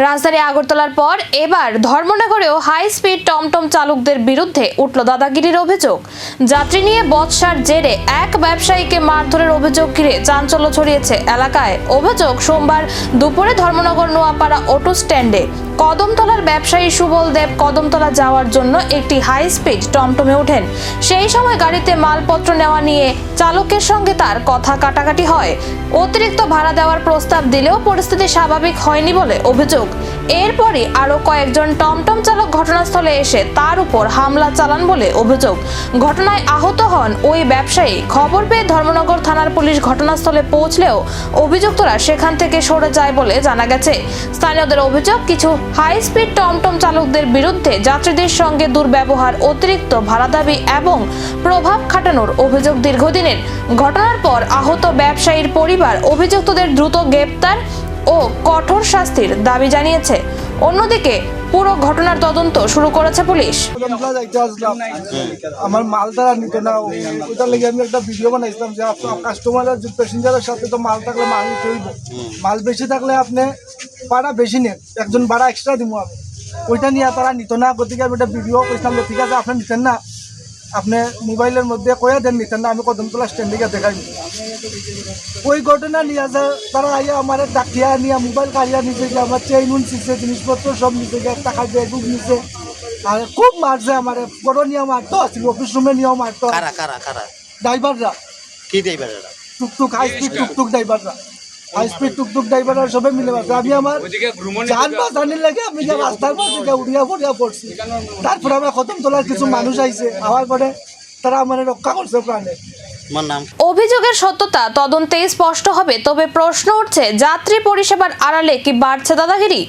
রাজধানী আগরতলার পর এবার ধর্মনগরেও হাই স্পিড টমটম চালকদের বিরুদ্ধে উঠল দাদাগিরির অভিযোগ। যাত্রী নিয়ে বচসার জেরে এক ব্যবসায়ীকে মারধরের অভিযোগ ঘিরে চাঞ্চল্য ছড়িয়েছে এলাকায়। অভিযোগ, সোমবার দুপুরে ধর্মনগর নোয়াপাড়া অটো স্ট্যান্ডে কদমতলার ব্যবসায়ী সুবল দেব কদমতলা যাওয়ার জন্য একটি হাই স্পিড টমটমে ওঠেন। সেই সময় গাড়িতে মালপত্র নেওয়া নিয়ে চালকের সঙ্গে তার কথা কাটাকাটি হয়। অতিরিক্ত ভাড়া দেওয়ার প্রস্তাব দিলেও পরিস্থিতি স্বাভাবিক হয়নি বলে অভিযোগ। এরপরই আরো কয়েকজন টমটম চালক ঘটনাস্থলে এসে তার উপর হামলা চালান বলে অভিযোগ। ঘটনায় আহত হন ওই ব্যবসায়ী। খবর পেয়ে ধর্মনগর থানার পুলিশ ঘটনাস্থলে পৌঁছলেও অভিযুক্তরা সেখান থেকে সরে যায় বলে জানা গেছে। স্থানীয়দের অভিযোগ, কিছু হাই স্পিড টমটম চালকদের বিরুদ্ধে যাত্রীদের সঙ্গে দুর্ব্যবহার, অতিরিক্ত ভাড়া দাবি এবং প্রভাব খাটানোর অভিযোগ দীর্ঘদিনের। ঘটনার পর আহত ব্যবসায়ীর পরিবার অভিযুক্তদের দ্রুত গ্রেপ্তার ও কঠোর শাস্তির দাবি জানিয়েছে। অন্যদিকে পুরো ঘটনার তদন্ত শুরু করেছে পুলিশ। আমার মাল তারা নিত না, ওটার লেগে আমি একটা ভিডিও বানাইছিলাম যে কাস্টমারের প্যাসেঞ্জারের সাথে তো মাল থাকলে মাল নিতে হইব, মাল বেশি থাকলে আপনি ভাড়া বেশি নেন, একজন ভাড়া এক্সট্রা দিব আমি, ওইটা নিয়ে তারা নিত না। গতিকে আমি একটা ভিডিও করছিলাম যে ঠিক আছে আপনি নিতেন না, আপনি মোবাইলের মধ্যে কয়ে দেন নিতেন না, আমি কদমতলা স্ট্যান্ডে দেখাই। ওই ঘটনা নিয়ে তারা আইয়া আমার ডাকিয়া নিয়ে মোবাইল কাড়িয়া নিচে গিয়ে আমার চেইন নিচে, জিনিসপত্র সব নিচে গিয়ে টাকা ব্যাগুক নিচে, আর খুব মারছে আমার। বড় নিয়ে মারতো আসছিল, অফিস রুমে নিয়েও মারতো। ড্রাইভাররা কি ড্রাইভাররা? টুকটুক হাই স্পিড টুকটুক ড্রাইভাররা, হাই স্পিড টুকটুক ড্রাইভাররা সবাই মিলে মারছে। আমি আমার জান বাঁচানির লাগে আমি রাস্তার পর থেকে উড়িয়া পড়িয়া পড়ছি। তারপরে আমার কদমতলার কিছু মানুষ আইছে, আওয়ার পরে তারা আমার রক্ষা করছে প্রাণে। অভিযোগের সত্যতা তদন্তে স্পষ্ট হবে, তবে প্রশ্ন উঠছে, যাত্রী পরিষেবার আড়ালে কি বাড়ছে দাদাগিরি?